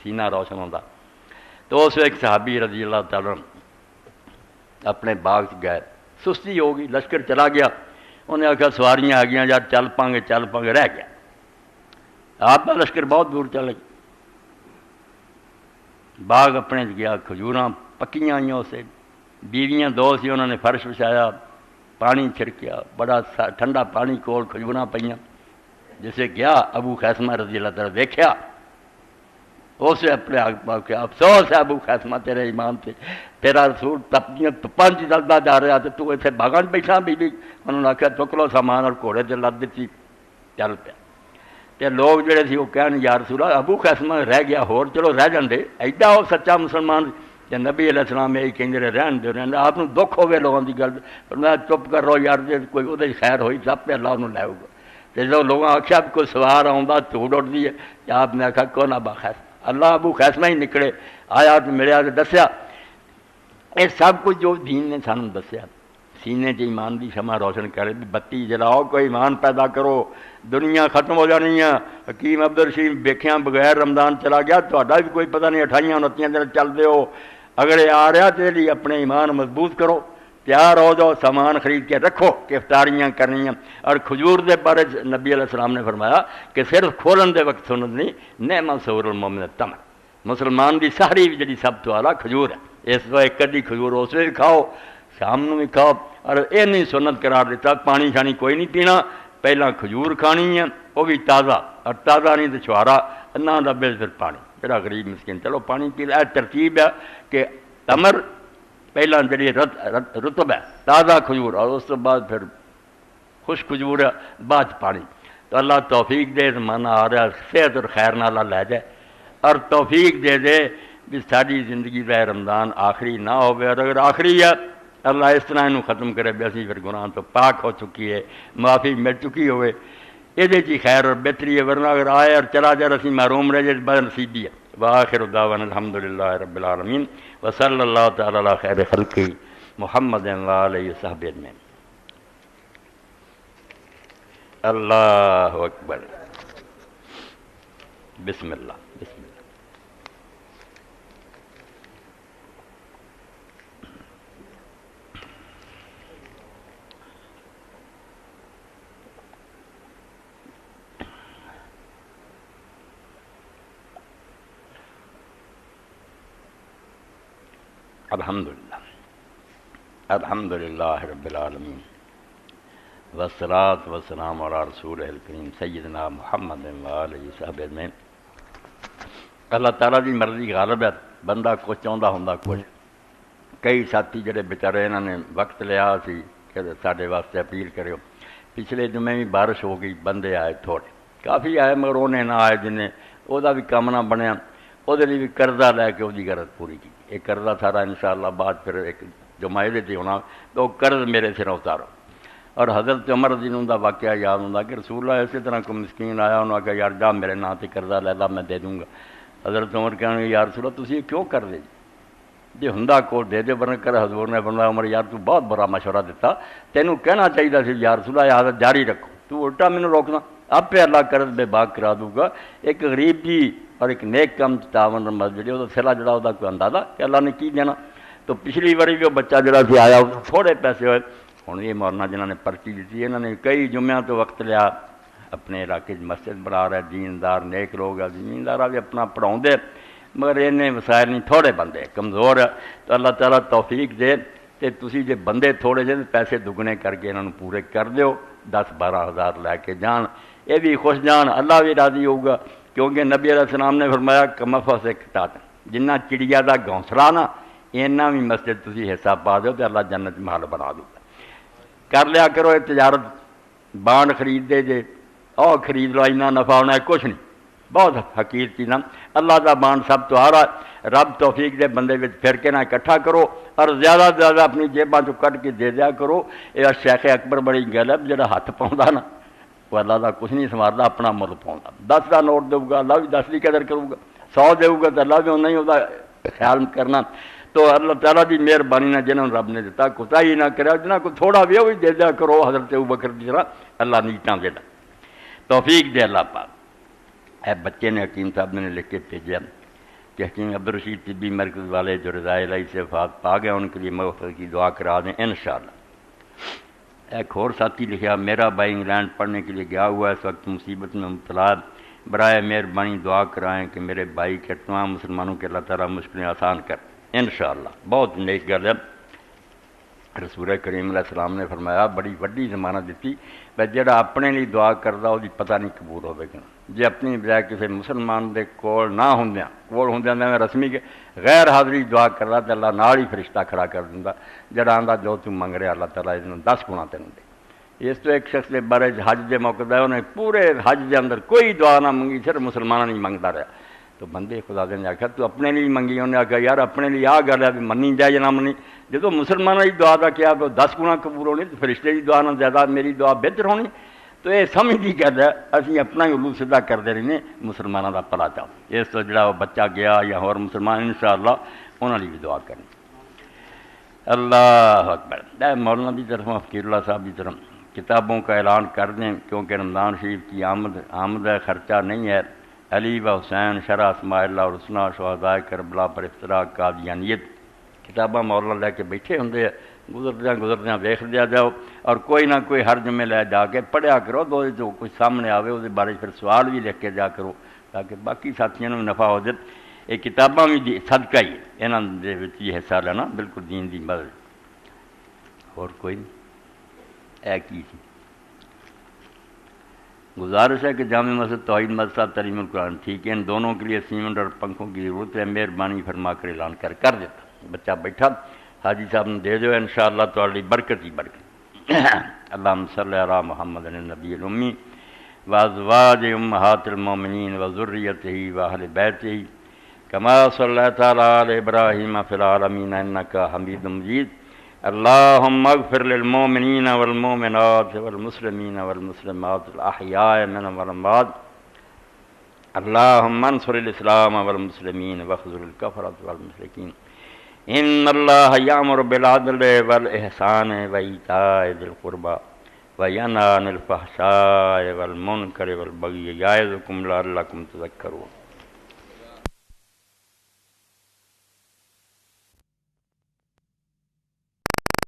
سینہ روشن ہوتا. تو اس ایک صحابی رضی اللہ تعالیٰ اپنے باغ گئے, سستی ہو گئی, لشکر چلا گیا, انہیں آخیا سواریاں آ گیا یار چل پاں گے, رہ گیا. آپ کا لشکر بہت دور چل گیا. باغ اپنے گیا, کھجوراں پکیاں آئیں اسے, بیویاں دو سی, انہوں نے فرش بچھایا, پانی چھڑکیا, بڑا ٹھنڈا پانی کول کھجوراں پئیاں. جسے گیا ابوخیثمہ رضی اللہ تعالیٰ دیکھا, اسے اپنے آگ پاک کیا افسوس ہے ابوخیثمہ تیرے ایمان سے, تیرا رسول پنج چلتا جا رہا تو اتنے باغاں بیٹھا بی بی. انہوں نے آخیا چک لو سامان اور گھوڑے سے لد دیتی, چل پیا. تے لوگ جڑے سی وہ کہن یا رسول اللہ ابوخیثمہ رہ گیا, ہور چلو رہ جاندے, ایڈا وہ سچا مسلمان. تے نبی علیہ السلام یہی کہندے رہے رہن دے آپ کو دکھ ہوئے لوگوں کی گل, پر میں چپ کر رہو یار, جی کوئی وہ خیر ہوئی سب پہ اللہ انہوں لے ہوگا. تے جو لوگوں آخیا کوئی سوار آؤں جھوٹ اٹھتی ہے, آپ نے آخیا کون ابوخیثمہ, اللہ ابوخیثمہ ہی نکلے آیا تو ملیا تو دسیا. یہ سب کچھ جو دین نے سانوں دسیا, سینے چ ایمان دی شمع روشن کرے, بتی جلاؤ, کوئی ایمان پیدا کرو, دنیا ختم ہو جانی ہے. حکیم عبدالرشید ویکھیاں بغیر رمضان چلا گیا, تہاڈا بھی کوئی پتہ نہیں 28 دن چلتے ہو, اگر یہ آ رہا تے لیے اپنے ایمان مضبوط کرو, تیار ہو جاؤ, سامان خرید کے رکھو کہ افطاریاں کرنیاں. اور کھجور دے بارے نبی علیہ السلام نے فرمایا کہ صرف کھولن دے وقت سنت نہیں, نعم سور المومن التمر, مسلمان دی سحری بھی جڑی سب تو اعلیٰ کھجور ہے. اس وقت ایک کدی کھجور اس ویلے کھاؤ, شام نو بھی کھاؤ. اور یہ نہیں سنت قرار دیتا پانی شانی کوئی نہیں پینا, پہلا کھجور کھانی ہے وہ بھی تازہ, اور تازہ نہیں تو چھوارا نہ لبے پھر پانی, جڑا غریب مسکین چلو پانی پی لے. ترتیب ہے کہ تمر پہلا جڑی رتب ہے تازہ کھجور, اور اس بعد پھر خوش کھجور ہے, بعد پانی. تو اللہ توفیق دے, زمانہ آ رہا صحت اور خیر نال لے جائے, اور توفیق دے دے بھی ساری زندگی کا رمضان آخری نہ ہوئے, اور اگر آخری ہے اللہ اس طرح انہوں ختم کرے بھی اسی پھر گناہ تو پاک ہو چکی ہے, معافی مل چکی ہوئے, یہ جی خیر اور بہتری ہے. ورنہ اگر آئے اور چلا جائے اسی محروم رہ جائے بد نصیبی ہے. وآخر دعوانا الحمدللہ رب العالمین وصلی اللہ تعالی علی خیر خلقہ محمد وآلہ وصحبہ اجمعین. اللہ اکبر. بسم اللہ بسم اللہ. الحمدللہ رب العالمین والصلاۃ والسلام علی رسول الکریم سیدنا محمد وآلہ وصحبہ اجمعین. اللہ تعالیٰ کی مرضی غالب ہے, بندہ کچھ چاہتا ہوں کچھ. کئی ساتھی جڑے بیچارے انہوں نے وقت لیا سی کہ سارے واسطے اپیل کرو. پچھلے جمعے بھی بارش ہو گئی, بندے آئے تھوڑے, کافی آئے مگر انہیں نہ آئے جنہیں وہ بھی کام نہ بنیا, وہ بھی قرضہ لے کے وہ غرض پوری کی. یہ قرضہ سارا انشاءاللہ بعد پھر ایک جمعے دے ہونا, تو قرض میرے سر اتارو. اور حضرت عمر رضی اللہ عنہ دا واقعہ یاد ہوتا کہ رسول اللہ اسی طرح کوئی مسکین آیا, انہوں نے کہا یار جا میرے نام سے قرضہ لے لا, میں دے دوں گا. حضرت عمر کہنے یا رسول اللہ تسی یہ کیوں کر دے جی ہندا کو دے دے, ورنہ کر. حضور نے فرمایا عمر یار تو بہت بڑا مشورہ دیتا, تینوں کہنا چاہیے سی یا رسول اللہ عادت جاری رکھو, تو الٹا مینوں روکنا, آپ پہ اللہ قرض بے باک کرا دوں گا. ایک غریب جی اور ایک نیک کم تعاون مسجد وہ سلا جڑا وہ کوئی اندازہ کہ اللہ نے کی دینا. تو پچھلی باری بھی وہ بچہ جڑا سی آیا تھوڑے پیسے ہوئے. ہوں یہ مولانا جنہوں نے پرچی دیتی, انہوں نے کئی جمعہ تو وقت لیا, اپنے علاقے مسجد بنا رہے, دیندار نیک لوگ ہیں, زمیندار بھی اپنا پڑھاؤ دے, مگر انہیں وسائل نہیں, تھوڑے بندے کمزور ہے. تو اللہ تعالیٰ توفیق دے تے تسی جے بندے تھوڑے جے پیسے دگنے کر کے انہوں پورے کر دیو, 10-12 ہزار لے کے جان, یہ بھی خوش جان, اللہ بھی راضی ہوگا. کیونکہ نبی علیہ السلام نے فرمایا کمفا سے کٹات, جنہ چڑیا دا گھونسلہ نا اینا بھی مسجد تسی حصہ پا دو تو اللہ جنت محل بنا دو. کر لیا کرو یہ تجارت, بانڈ خرید دے جے او خرید لو, اینا نفع ہونا ہے کچھ نہیں, بہت حقیر چیزاں. اللہ دا بانڈ سب تو آ رہا, رب توفیق دے بندے وچ پھر کے نہ اکٹھا کرو, اور زیادہ سے زیادہ اپنی جیباں چوں کٹ کے دے دیا کرو. یہ شیخ اکبر بڑی گل ہے, جڑا ہاتھ پاؤندا نا وہ اللہ دا کچھ نہیں سنواردا, اپنا مل پاؤندا. 10 کا نوٹ دے گا اللہ بھی 10 کی قدر کرے گا, 100 دے گا تو اللہ بھی اُنہیں ہی وہ خیال کرنا. تو اللہ تعالیٰ کی مہربانی نہ جنہوں رب نے دیتا کوتاہی نہ کرے, جنہاں کو تھوڑا بھی وہ دے دیا کرو. حضرت ابوبکر کی طرح اللہ نیٹاں دے دا, توفیق دے اللہ پاک. اے بچے نے حکیم صاحب نے لکھ کے بھیجا, کہ حکیم عبدالرشید طبی مرکز والے جو رضائے الہی سے وفات پا گئے ان کے لیے مغفرت کی دعا کرا دیں انشاءاللہ۔ ایک اور ساتھی لکھا، میرا بھائی انگلینڈ پڑھنے کے لیے گیا ہوا ہے، اس وقت مصیبت میں مبتلا ہے، برائے مہربانی دعا کرائیں کہ میرے بھائی کے تمام مسلمانوں کے اللہ تعالیٰ مشکلیں آسان کر انشاءاللہ۔ بہت نیک گل ہے۔ رسول کریم علیہ السلام نے فرمایا بڑی وڈی ضمانت دیتی بھائی جڑا اپنے لیے دعا کردا وہ پتہ نہیں قبول ہوے گا، جے اپنی بجائے کسی مسلمان دے کول نہ ہوندیاں میں رسمی کے غیر حاضری دعا کردا تے اللہ نال ہی فرشتہ کھڑا کر دیندا، جڑا آندا جو تو منگ رہا اللہ تعالیٰ اس 10 گنا تینوں دے۔ اس تو ایک شخص دے بارے حج دے موقع تے انہیں پورے حج دے اندر کوئی دعا نہ منگی، صرف مسلمانوں نہیں منگتا رہا۔ تو بندے خدا دے نے آخیا تو اپنے لیے منگی، انہیں آخیا یار اپنے لیے آ گل ہے بھی منی جائے یا نہ منی، جدو مسلمانوں کی دعا کا کیا تو 10 گنا قبول ہونی، تو فرشتے کی دعا نہ زیادہ میری دعا بہتر ہونی۔ تو یہ سمجھ کی گل ہے، اسی اپنا ہی الو سیدھا کرتے رہنے، مسلمانوں کا بھلا چاہو۔ اس تو جڑا وہ بچہ گیا یا اور مسلمان انشاءاللہ انہوں نے بھی دعا کرنی۔ اللہ اکبر۔ مولانا کی طرف فقیر اللہ صاحب کی طرف کتابوں کا اعلان کر دیں کیونکہ رمضان شریف کی آمد ہے، خرچہ نہیں ہے۔ علی و حسین شرح اسماء اللہ اور حسنہ شہدائے کربلا پر افتراء قادیانیت کتاباں مولانا لے کے بیٹھے ہوں، گزردیاں ویکھ دیا جاؤ اور کوئی نہ کوئی ہر جمعے لے جا کے پڑھیا کرو، دو جو کچھ سامنے آوے اس بارے پھر سوال بھی لکھ کے جا کرو تاکہ باقی ساتھیوں میں نفع ہو جائے۔ یہ کتاباں بھی صدقہ ہی یہاں دے وچ یہ حصہ لینا بالکل دین دی مدد۔ اور کوئی اے کی سی گزارش ہے کہ جامع مسجد توحید مدرسہ تعلیم القرآن ٹھیک ہے، ان دونوں کے لیے سیمنٹ اور پنکھوں کی ضرورت ہے، مہربانی فرما کر اعلان کر دیتا۔ بچہ بیٹھا حاجی صاحب نے دے دو انشاءاللہ تہاڈی برکت ہی برکت۔ اللہم صلی علی محمد النبی الامی وازواج امہات المومنین وذریتہ واہل بیتہ کما صلیت علی ابراہیم فی العالمین انک حمید مجید۔ اللہم اغفر للمومنین والمومنات والمسلمین والمسلمات الاحیاء منهم والاموات۔ اللہم انصر الاسلام والمسلمین واخذل الکفرۃ والمشرکین۔ ان اللہ یامر بالعدل والاحسان وایتاء ذی القربى وینہی عن الفحشاء والمنکر والبغی یعظکم لعلکم تذکرون۔